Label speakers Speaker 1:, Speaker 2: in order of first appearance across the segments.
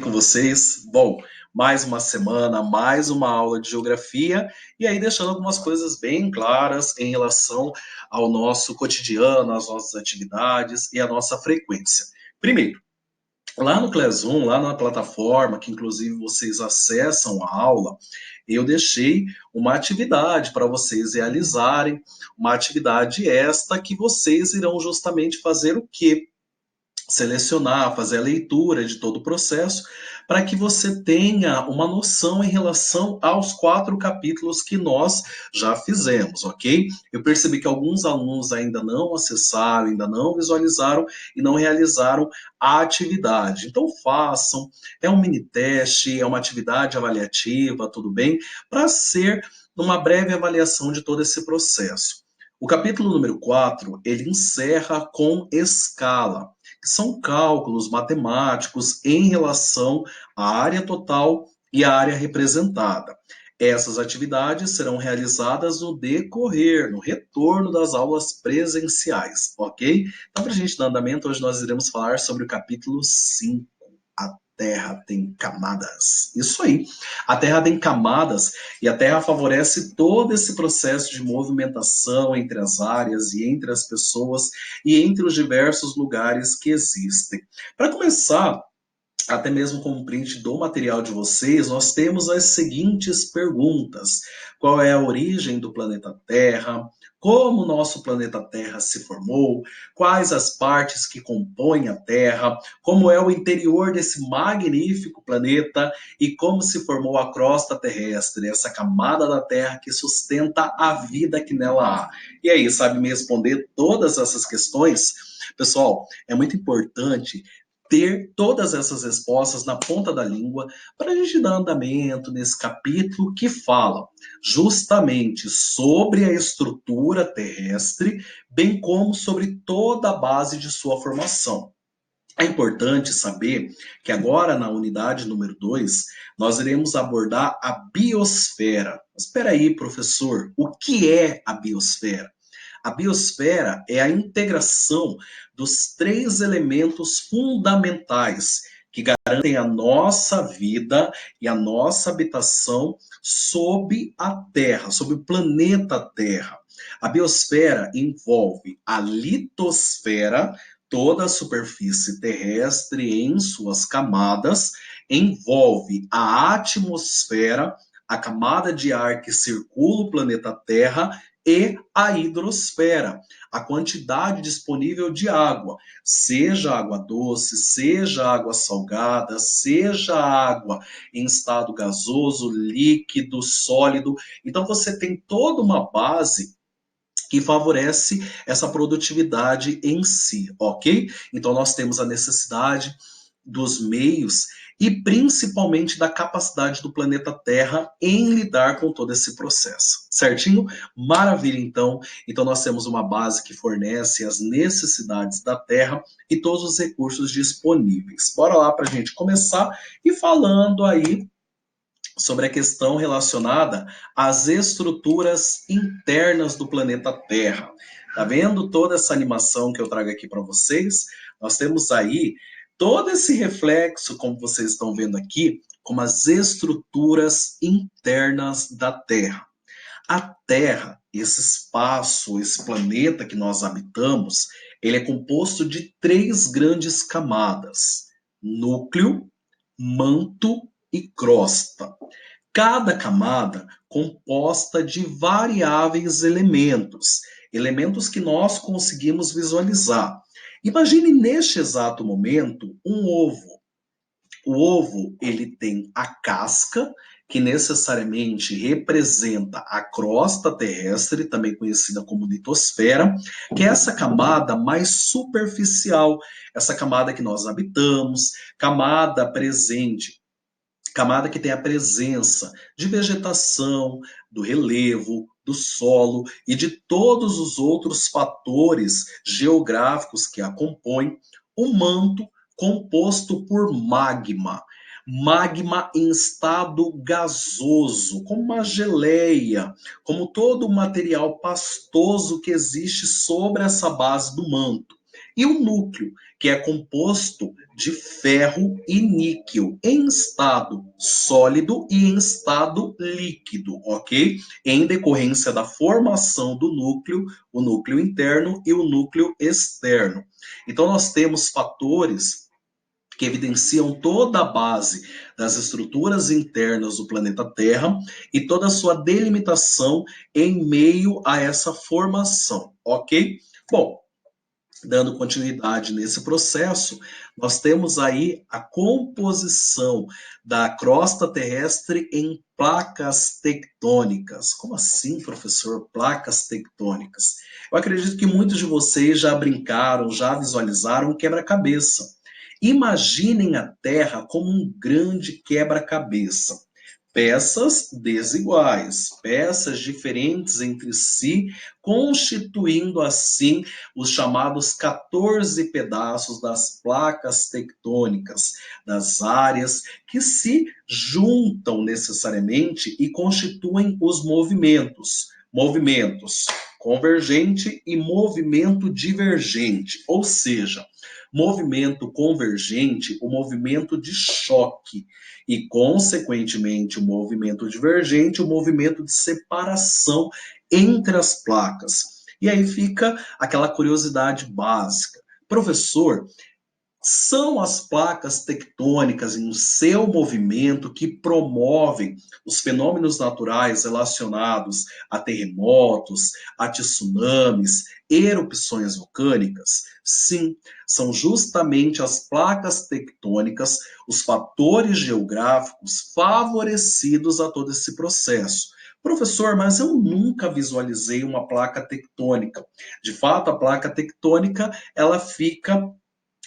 Speaker 1: com vocês? Bom, mais uma semana, mais uma aula de geografia, e aí deixando algumas coisas bem claras em relação ao nosso cotidiano, às nossas atividades e à nossa frequência. Primeiro, lá no Classroom, lá na plataforma, que inclusive vocês acessam a aula, eu deixei uma atividade para vocês realizarem, uma atividade esta que vocês irão justamente fazer o quê? Selecionar, fazer a leitura de todo o processo, para que você tenha uma noção em relação aos 4 capítulos que nós já fizemos, ok? Eu percebi que alguns alunos ainda não acessaram, ainda não visualizaram e não realizaram a atividade. Então façam, é um mini teste, é uma atividade avaliativa, tudo bem? Para ser uma breve avaliação de todo esse processo. O capítulo número 4, ele encerra com escala, que são cálculos matemáticos em relação à área total e à área representada. Essas atividades serão realizadas no decorrer, no retorno das aulas presenciais, ok? Então, para a gente dar andamento, hoje nós iremos falar sobre o capítulo 5, a Terra tem camadas. Isso aí. A Terra tem camadas e a Terra favorece todo esse processo de movimentação entre as áreas e entre as pessoas e entre os diversos lugares que existem. Para começar, até mesmo com o print do material de vocês, nós temos as seguintes perguntas: qual é a origem do planeta Terra? Como o nosso planeta Terra se formou? Quais as partes que compõem a Terra? Como é o interior desse magnífico planeta? E como se formou a crosta terrestre, essa camada da Terra que sustenta a vida que nela há? E aí, sabe me responder todas essas questões? Pessoal, é muito importante ter todas essas respostas na ponta da língua para a gente dar andamento nesse capítulo que fala justamente sobre a estrutura terrestre, bem como sobre toda a base de sua formação. É importante saber que agora na unidade número 2, nós iremos abordar a biosfera. Mas espera aí, professor, o que é a biosfera? A biosfera é a integração dos 3 elementos fundamentais que garantem a nossa vida e a nossa habitação sob a Terra, sob o planeta Terra. A biosfera envolve a litosfera, toda a superfície terrestre em suas camadas, envolve a atmosfera, a camada de ar que circula o planeta Terra, e a hidrosfera, a quantidade disponível de água, seja água doce, seja água salgada, seja água em estado gasoso, líquido, sólido. Então você tem toda uma base que favorece essa produtividade em si, ok? Então nós temos a necessidade dos meios e principalmente da capacidade do planeta Terra em lidar com todo esse processo, certinho? Maravilha, então. Então nós temos uma base que fornece as necessidades da Terra e todos os recursos disponíveis. Bora lá para a gente começar e falando aí sobre a questão relacionada às estruturas internas do planeta Terra. Tá vendo toda essa animação que eu trago aqui para vocês? Nós temos aí todo esse reflexo, como vocês estão vendo aqui, como as estruturas internas da Terra. A Terra, esse espaço, esse planeta que nós habitamos, ele é composto de 3 grandes camadas: núcleo, manto e crosta. Cada camada composta de variáveis elementos, elementos que nós conseguimos visualizar. Imagine neste exato momento um ovo. O ovo, ele tem a casca, que necessariamente representa a crosta terrestre, também conhecida como litosfera, que é essa camada mais superficial, essa camada que nós habitamos, camada presente, camada que tem a presença de vegetação, do relevo, do solo e de todos os outros fatores geográficos que a compõem. O manto composto por magma, magma em estado gasoso, como uma geleia, como todo o material pastoso que existe sobre essa base do manto. E o núcleo, que é composto de ferro e níquel em estado sólido e em estado líquido, ok? Em decorrência da formação do núcleo, o núcleo interno e o núcleo externo. Então, nós temos fatores que evidenciam toda a base das estruturas internas do planeta Terra e toda a sua delimitação em meio a essa formação, ok? Bom, dando continuidade nesse processo, nós temos aí a composição da crosta terrestre em placas tectônicas. Como assim, professor? Placas tectônicas? Eu acredito que muitos de vocês já brincaram, já visualizaram um quebra-cabeça. Imaginem a Terra como um grande quebra-cabeça. Peças desiguais, peças diferentes entre si, constituindo assim os chamados 14 pedaços das placas tectônicas, das áreas que se juntam necessariamente e constituem os movimentos. Movimentos convergente e movimento divergente, ou seja, movimento convergente, o movimento de choque, e, consequentemente, o movimento divergente, o movimento de separação entre as placas. E aí fica aquela curiosidade básica. Professor, são as placas tectônicas em seu movimento que promovem os fenômenos naturais relacionados a terremotos, a tsunamis, erupções vulcânicas? Sim, são justamente as placas tectônicas, os fatores geográficos favorecidos a todo esse processo. Professor, mas eu nunca visualizei uma placa tectônica. De fato, a placa tectônica, ela fica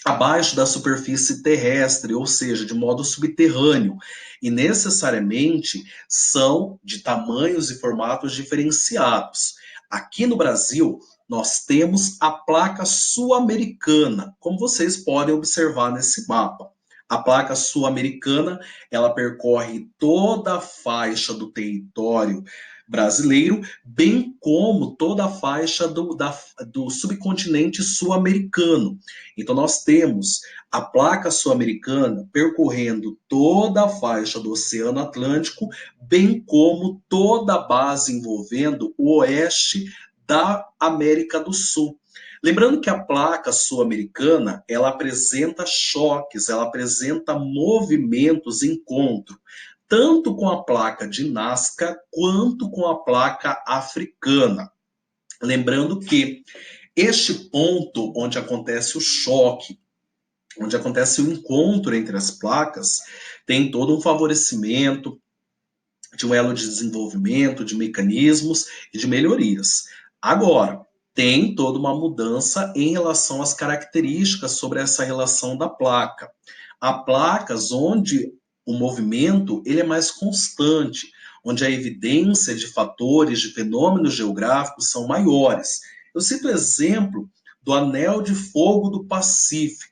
Speaker 1: abaixo da superfície terrestre, ou seja, de modo subterrâneo, e necessariamente são de tamanhos e formatos diferenciados. Aqui no Brasil, nós temos a placa sul-americana, como vocês podem observar nesse mapa. A placa sul-americana, ela percorre toda a faixa do território brasileiro, bem como toda a faixa do subcontinente sul-americano. Então, nós temos a placa sul-americana percorrendo toda a faixa do Oceano Atlântico, bem como toda a base envolvendo o oeste da América do Sul. Lembrando que a placa sul-americana, ela apresenta choques, ela apresenta movimentos em encontro, tanto com a placa de Nazca quanto com a placa africana. Lembrando que este ponto onde acontece o choque, onde acontece o encontro entre as placas, tem todo um favorecimento de um elo de desenvolvimento, de mecanismos e de melhorias. Agora, tem toda uma mudança em relação às características sobre essa relação da placa. Há placas onde o movimento ele é mais constante, onde a evidência de fatores, de fenômenos geográficos são maiores. Eu cito o exemplo do Anel de Fogo do Pacífico,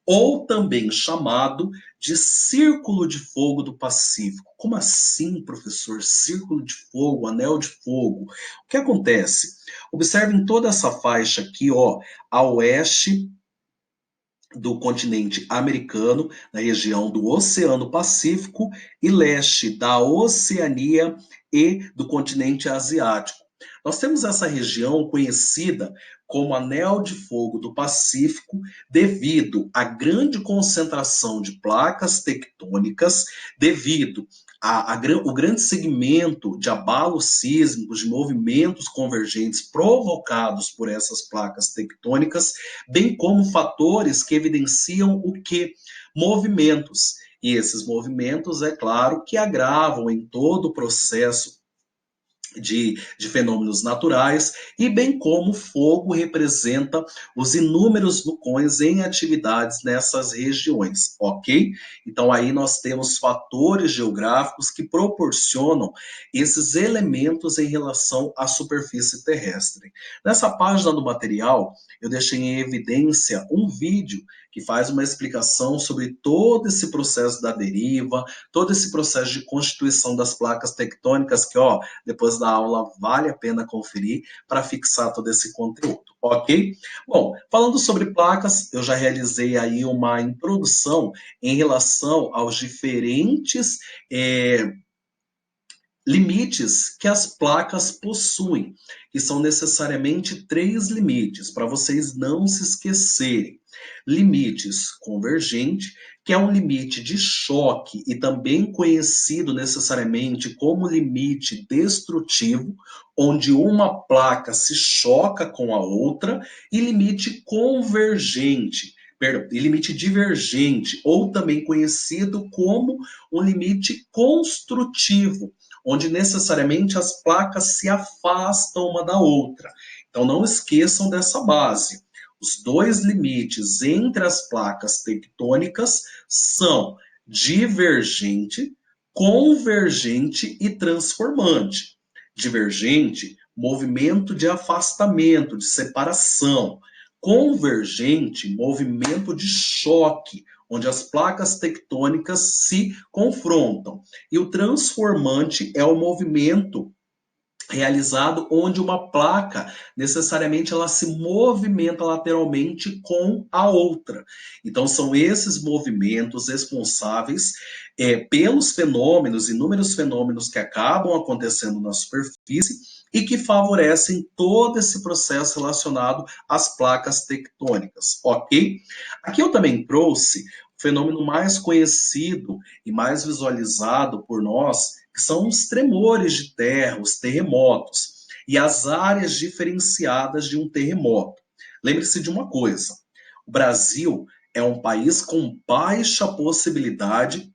Speaker 1: ou também chamado de Círculo de Fogo do Pacífico. Como assim, professor? Círculo de Fogo, Anel de Fogo. O que acontece? Observem toda essa faixa aqui, ó, a oeste do continente americano, na região do Oceano Pacífico, e leste da Oceania e do continente asiático. Nós temos essa região conhecida como Anel de Fogo do Pacífico, devido à grande concentração de placas tectônicas, devido o grande segmento de abalos sísmicos, de movimentos convergentes provocados por essas placas tectônicas, bem como fatores que evidenciam o que? Movimentos. E esses movimentos, é claro, que agravam em todo o processo de fenômenos naturais, e bem como o fogo representa os inúmeros vulcões em atividades nessas regiões, ok? Então aí nós temos fatores geográficos que proporcionam esses elementos em relação à superfície terrestre. Nessa página do material, eu deixei em evidência um vídeo que faz uma explicação sobre todo esse processo da deriva, todo esse processo de constituição das placas tectônicas, que, ó, depois da aula vale a pena conferir para fixar todo esse conteúdo. Ok? Bom, falando sobre placas, eu já realizei aí uma introdução em relação aos diferentes limites que as placas possuem, que são necessariamente três limites, para vocês não se esquecerem. Limites convergente, que é um limite de choque e também conhecido necessariamente como limite destrutivo, onde uma placa se choca com a outra, e limite convergente, perdão, e limite divergente, ou também conhecido como um limite construtivo, onde necessariamente as placas se afastam uma da outra. Então não esqueçam dessa base. Os dois limites entre as placas tectônicas são divergente, convergente e transformante. Divergente, movimento de afastamento, de separação. Convergente, movimento de choque, onde as placas tectônicas se confrontam. E o transformante é o movimento realizado onde uma placa necessariamente ela se movimenta lateralmente com a outra. Então são esses movimentos responsáveis pelos fenômenos, inúmeros fenômenos que acabam acontecendo na superfície e que favorecem todo esse processo relacionado às placas tectônicas, ok? Aqui eu também trouxe o fenômeno mais conhecido e mais visualizado por nós, que são os tremores de terra, os terremotos, e as áreas diferenciadas de um terremoto. Lembre-se de uma coisa: o Brasil é um país com baixa possibilidade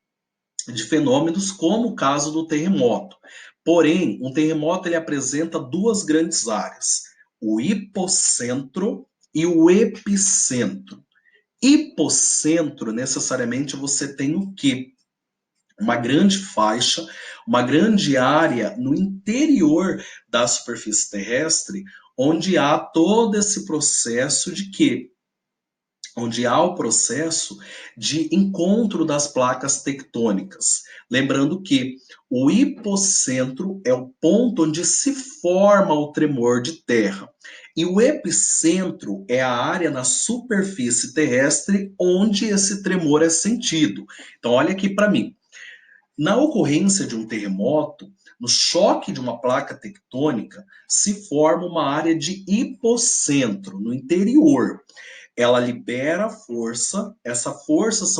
Speaker 1: de fenômenos como o caso do terremoto. Porém, um terremoto ele apresenta duas grandes áreas: o hipocentro e o epicentro. Hipocentro, necessariamente, você tem o quê? Uma grande faixa, uma grande área no interior da superfície terrestre, onde há todo esse processo de quê? Onde há o processo de encontro das placas tectônicas. Lembrando que o hipocentro é o ponto onde se forma o tremor de terra. E o epicentro é a área na superfície terrestre onde esse tremor é sentido. Então, olha aqui para mim. Na ocorrência de um terremoto, no choque de uma placa tectônica, se forma uma área de hipocentro, no interior. Ela libera força, essas forças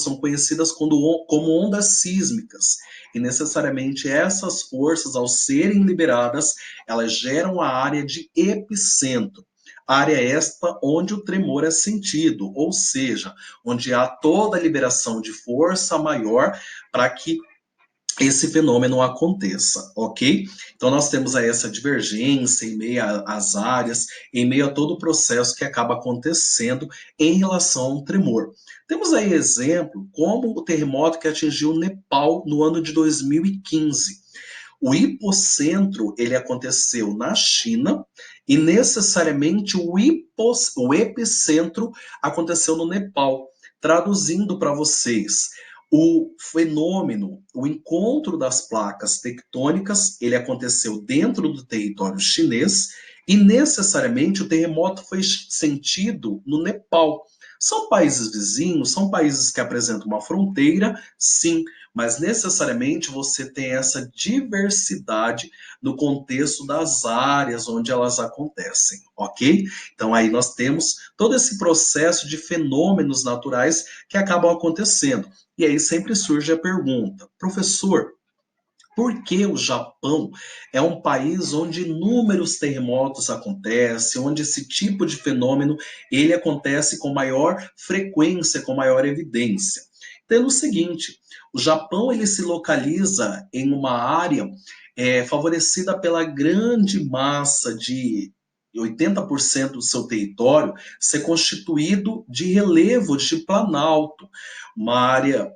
Speaker 1: são conhecidas como ondas sísmicas. E necessariamente essas forças, ao serem liberadas, elas geram a área de epicentro. Área esta onde o tremor é sentido, ou seja, onde há toda a liberação de força maior para que esse fenômeno aconteça, ok? Então nós temos aí essa divergência em meio às áreas, em meio a todo o processo que acaba acontecendo em relação ao tremor. Temos aí exemplo como o terremoto que atingiu o Nepal no ano de 2015. O hipocentro ele aconteceu na China e necessariamente o epicentro aconteceu no Nepal. Traduzindo para vocês, o fenômeno, o encontro das placas tectônicas, ele aconteceu dentro do território chinês e necessariamente o terremoto foi sentido no Nepal. São países vizinhos, são países que apresentam uma fronteira, sim, mas necessariamente você tem essa diversidade no contexto das áreas onde elas acontecem, ok? Então aí nós temos todo esse processo de fenômenos naturais que acabam acontecendo. E aí sempre surge a pergunta, professor, por que o Japão é um país onde inúmeros terremotos acontecem, onde esse tipo de fenômeno ele acontece com maior frequência, com maior evidência? Tendo o seguinte, o Japão ele se localiza em uma área favorecida pela grande massa de 80% do seu território ser constituído de relevo de planalto, uma área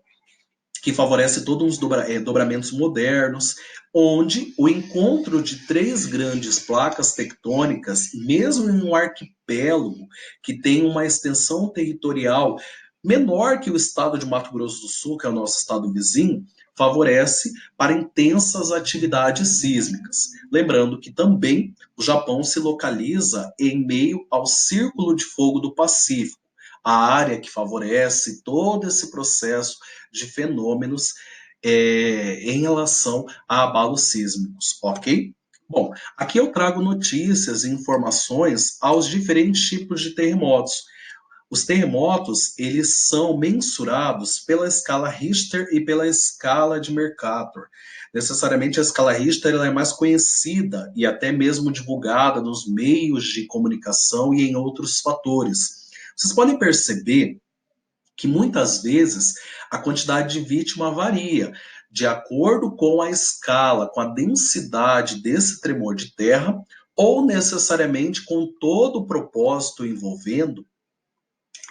Speaker 1: que favorece todos os dobramentos modernos, onde o encontro de três grandes placas tectônicas, mesmo em um arquipélago que tem uma extensão territorial menor que o estado de Mato Grosso do Sul, que é o nosso estado vizinho, favorece para intensas atividades sísmicas. Lembrando que também o Japão se localiza em meio ao Círculo de Fogo do Pacífico, a área que favorece todo esse processo de fenômenos em relação a abalos sísmicos, ok? Bom, aqui eu trago notícias e informações aos diferentes tipos de terremotos. Os terremotos, eles são mensurados pela escala Richter e pela escala de Mercator. Necessariamente a escala Richter ela é mais conhecida e até mesmo divulgada nos meios de comunicação e em outros fatores. Vocês podem perceber que muitas vezes a quantidade de vítima varia de acordo com a escala, com a densidade desse tremor de terra, ou necessariamente com todo o propósito envolvendo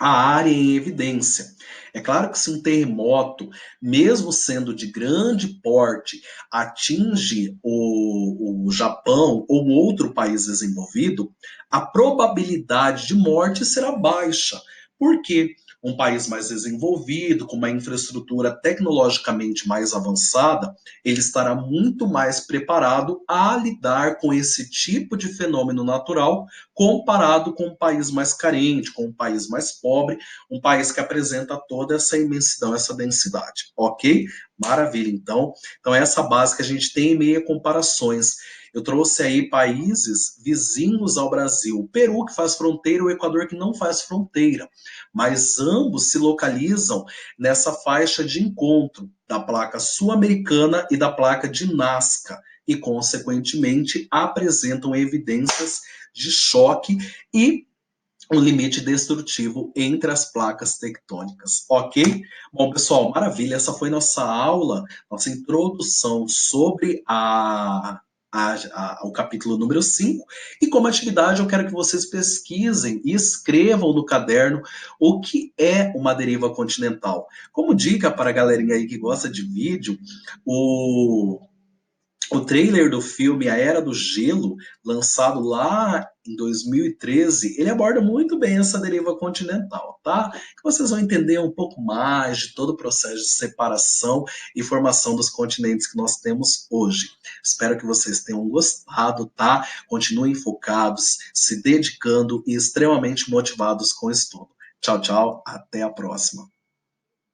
Speaker 1: a área em evidência. É claro que se um terremoto, mesmo sendo de grande porte, atinge o Japão ou outro país desenvolvido, a probabilidade de morte será baixa. Por quê? Um país mais desenvolvido, com uma infraestrutura tecnologicamente mais avançada, ele estará muito mais preparado a lidar com esse tipo de fenômeno natural comparado com um país mais carente, com um país mais pobre, um país que apresenta toda essa imensidão, essa densidade, ok? Maravilha, então essa base que a gente tem em meio a comparações. Eu trouxe aí países vizinhos ao Brasil, o Peru que faz fronteira, o Equador que não faz fronteira, mas ambos se localizam nessa faixa de encontro da placa sul-americana e da placa de Nazca, e, consequentemente, apresentam evidências de choque e um limite destrutivo entre as placas tectônicas, ok? Bom, pessoal, maravilha, essa foi nossa aula, nossa introdução sobre o capítulo número 5, e como atividade eu quero que vocês pesquisem e escrevam no caderno o que é uma deriva continental. Como dica para a galerinha aí que gosta de vídeo, o trailer do filme A Era do Gelo, lançado lá em 2013, ele aborda muito bem essa deriva continental, tá? Que vocês vão entender um pouco mais de todo o processo de separação e formação dos continentes que nós temos hoje. Espero que vocês tenham gostado, tá? Continuem focados, se dedicando e extremamente motivados com o estudo. Tchau, tchau, até a próxima.